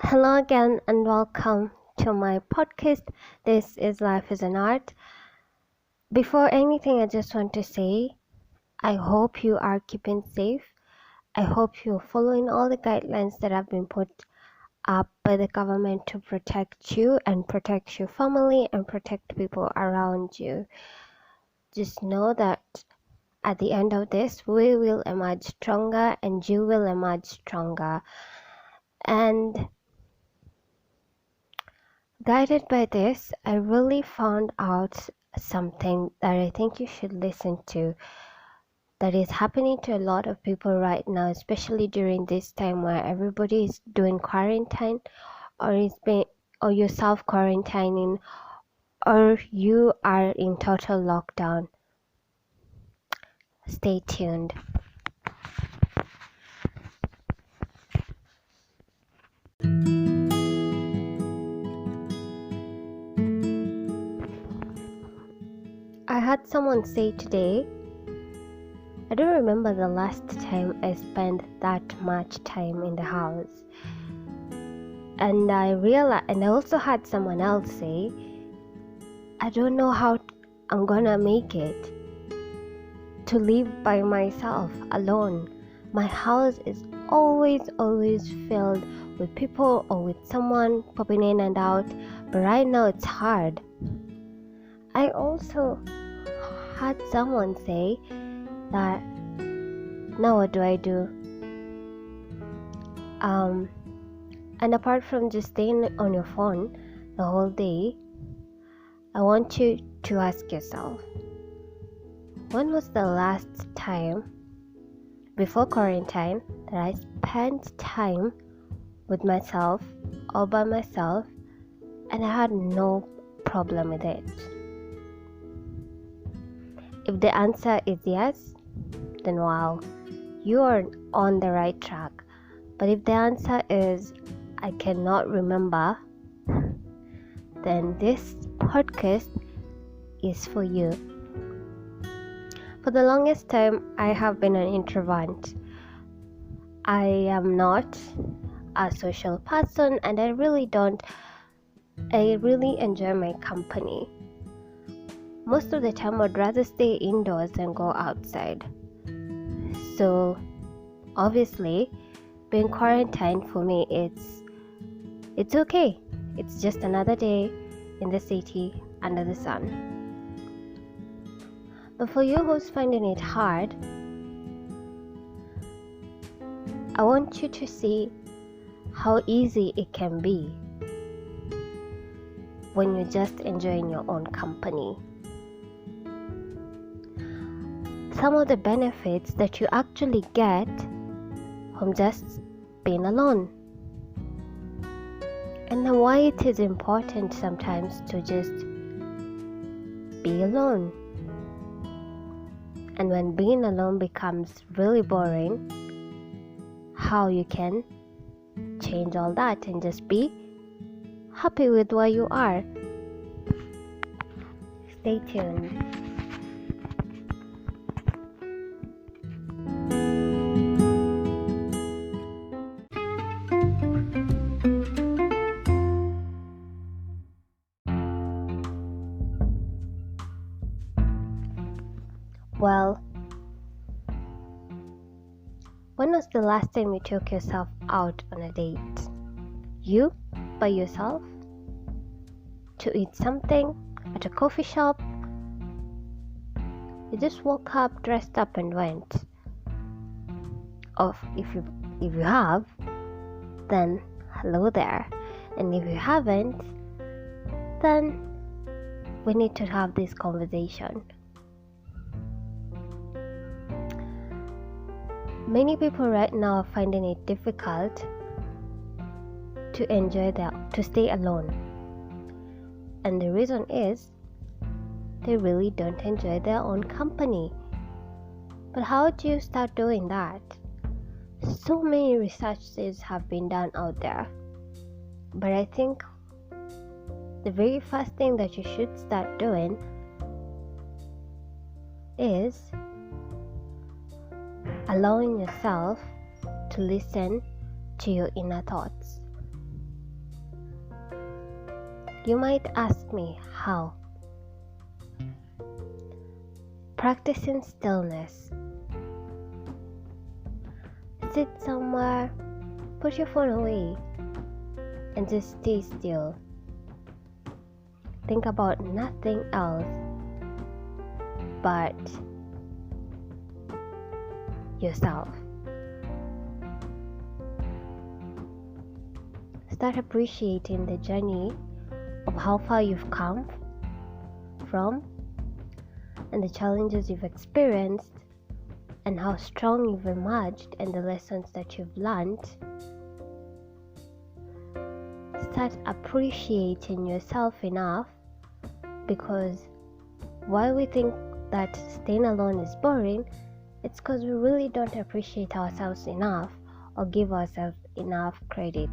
Hello again and welcome to my podcast. This is Life is an Art. Before anything, I just want to say I hope you are keeping safe. I hope you're following all the guidelines that have been put up by the government to protect you and protect your family and protect people around you. Just know that at the end of this, we will emerge stronger and you will emerge stronger. And guided by this, I really found out something that I think you should listen to that is happening to a lot of people right now, especially during this time where everybody is doing quarantine or you're self-quarantining or you are in total lockdown. Stay tuned. I had someone say today, I don't remember the last time I spent that much time in the house. And I also had someone else say, I don't know how I'm gonna make it to live by myself alone. My house is always filled with people or with someone popping in and out, but right now it's hard. I also had someone say that, now what do I do? And apart from just staying on your phone the whole day, I want you to ask yourself, when was the last time before quarantine that I spent time with myself all by myself and I had no problem with it? If the answer is yes, then wow, you are on the right track. But if the answer is I cannot remember, then this podcast is for you. For the longest time, I have been an introvert. I am not a social person and I really enjoy my company. Most of the time, I'd rather stay indoors than go outside. So, obviously, being quarantined for me, it's okay. It's just another day in the city under the sun. But for you who's finding it hard, I want you to see how easy it can be when you're just enjoying your own company. Some of the benefits that you actually get from just being alone. And then why it is important sometimes to just be alone. And when being alone becomes really boring, how you can change all that and just be happy with where you are. Stay tuned. Well, when was the last time you took yourself out on a date? You, by yourself? To eat something at a coffee shop? You just woke up, dressed up and went. Or if you have, then hello there. And if you haven't, then we need to have this conversation. Many people right now are finding it difficult to stay alone. And the reason is they really don't enjoy their own company. But how do you start doing that? So many researches have been done out there. But I think the very first thing that you should start doing is allowing yourself to listen to your inner thoughts. You might ask me how. Practicing stillness. Sit somewhere, put your phone away, and just stay still. Think about nothing else but yourself. Start appreciating the journey of how far you've come from, and the challenges you've experienced, and how strong you've emerged, and the lessons that you've learned. Start appreciating yourself enough, because while we think that staying alone is boring, it's because we really don't appreciate ourselves enough or give ourselves enough credit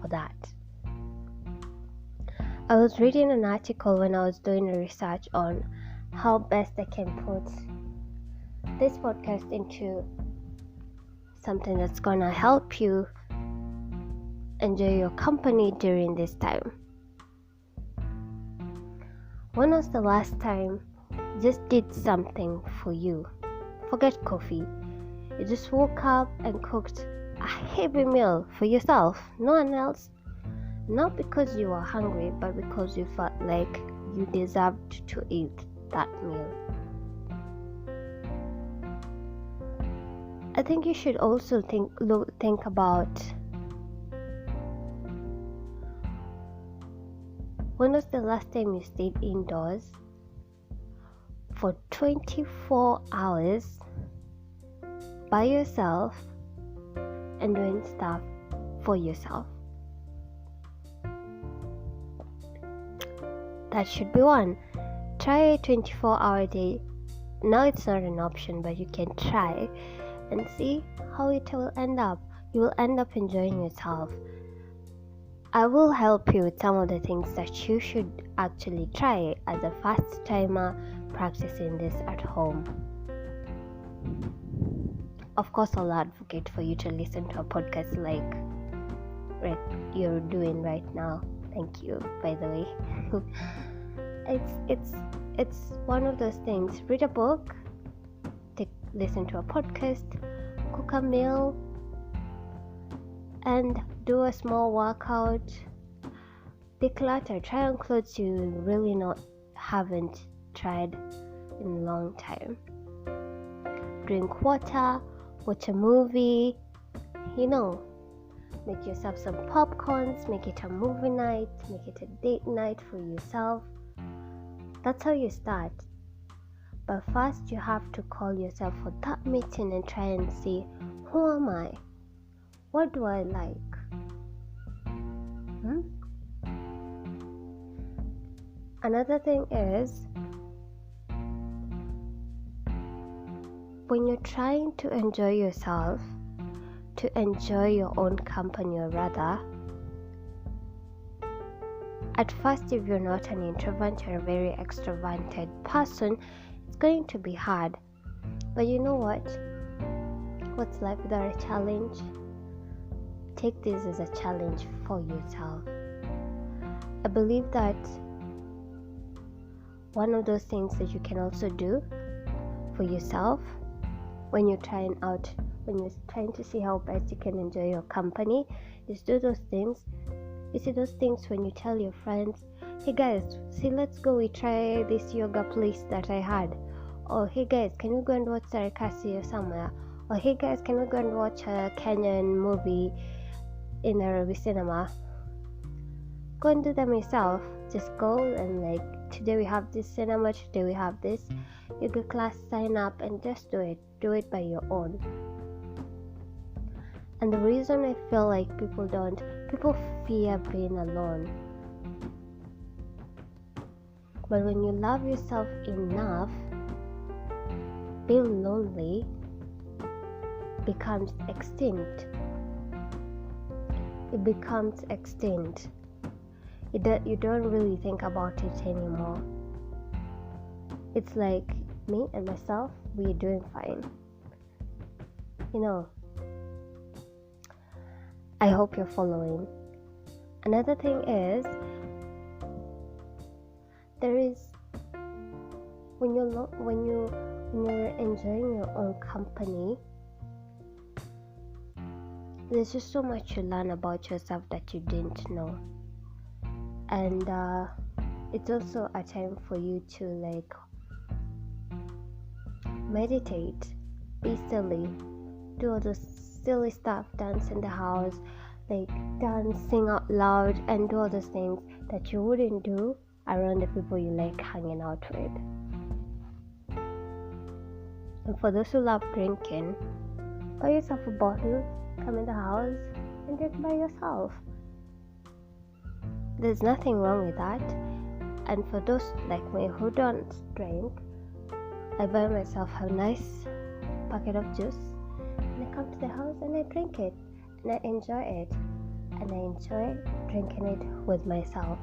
for that. I was reading an article when I was doing a research on how best I can put this podcast into something that's gonna help you enjoy your company during this time. When was the last time you just did something for you? Forget coffee. You just woke up and cooked a heavy meal for yourself, no one else. Not because you were hungry, but because you felt like you deserved to eat that meal. I think you should also think about when was the last time you stayed indoors for 24 hours by yourself and doing stuff for yourself. That should be one. Try a 24-hour day. Now it's not an option, but you can try and see how it will end up. You will end up enjoying yourself. I will help you with some of the things that you should actually try as a first timer practicing this at home. Of course, I'll advocate for you to listen to a podcast like you're doing right now. Thank you, by the way. It's one of those things. Read a book, listen to a podcast, cook a meal, and do a small workout. Declutter. Try on clothes you really haven't tried in a long time. Drink water, watch a movie, make yourself some popcorns, make it a movie night, make it a date night for yourself. That's how you start. But first you have to call yourself for that meeting and try and see, who am I? What do I like? Another thing is, when you're trying to enjoy yourself, to enjoy your own company, or rather, at first, if you're not an introvert, you're a very extroverted person, it's going to be hard. But you know what? What's life without a challenge? Take this as a challenge for yourself. I believe that one of those things that you can also do for yourself when you're trying to see how best you can enjoy your company is do those things. You see those things when you tell your friends, hey guys, let's go, we try this yoga place that I had. Or hey guys, can we go and watch Sarakasi or somewhere? Or hey guys, can we go and watch a Kenyan movie in Nairobi cinema? Go and do them yourself. Just go and today we have this cinema, today we have this yoga class, sign up and just do it. Do it by your own. And the reason I feel like people fear being alone. But when you love yourself enough, being lonely becomes extinct. It becomes extinct. You don't really think about it anymore. It's like me and myself, we're doing fine. I hope you're following. Another thing is, there is when you're enjoying your own company, there's just so much you learn about yourself that you didn't know. And it's also a time for you to like meditate, be silly, do all this silly stuff, dance in the house, like dance, sing out loud, and do all those things that you wouldn't do around the people you like hanging out with. And for those who love drinking, buy yourself a bottle, come in the house and drink by yourself. There's nothing wrong with that. And for those like me who don't drink, I buy myself a nice packet of juice and I come to the house and I drink it and I enjoy it, and I enjoy drinking it with myself.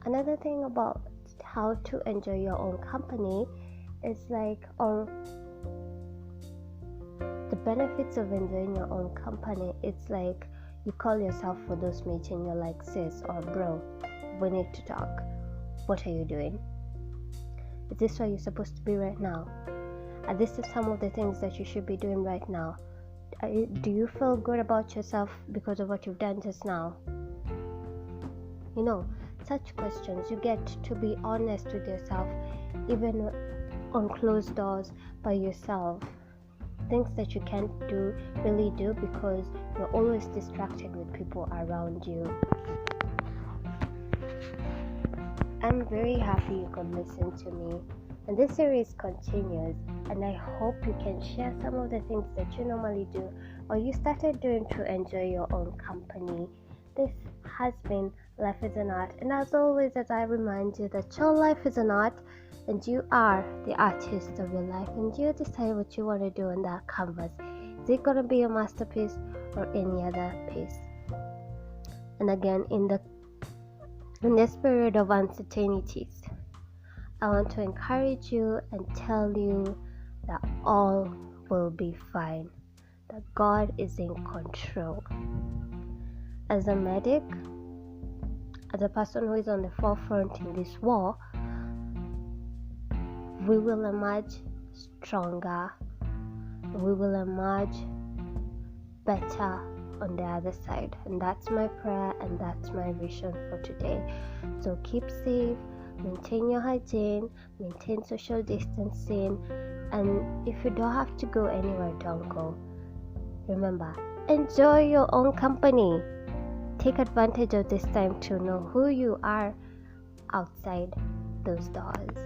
Another thing about how to enjoy your own company is like, or the benefits of enjoying your own company, it's like you call yourself for those meetings, you're like, sis or bro, we need to talk. What are you doing? Is this where you're supposed to be right now? Are these some of the things that you should be doing right now? Do you feel good about yourself because of what you've done just now? You know, such questions. You get to be honest with yourself, even on closed doors by yourself. Things that you can't really do because you're always distracted with people around you. I'm very happy you could listen to me, and this series continues, and I hope you can share some of the things that you normally do or you started doing to enjoy your own company. This has been Life is an Art, and as always, as I remind you that your life is an art and you are the artist of your life, and you decide what you want to do on that canvas. Is it going to be a masterpiece or any other piece? And again, in this period of uncertainties, I want to encourage you and tell you that all will be fine, that God is in control. As a medic, as a person who is on the forefront in this war, we will emerge stronger, we will emerge better on the other side, and that's my prayer and that's my vision for today. So keep safe, maintain your hygiene, maintain social distancing, and if you don't have to go anywhere, don't go. Remember, enjoy your own company. Take advantage of this time to know who you are outside those doors.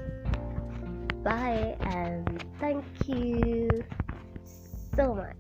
Bye, and thank you so much.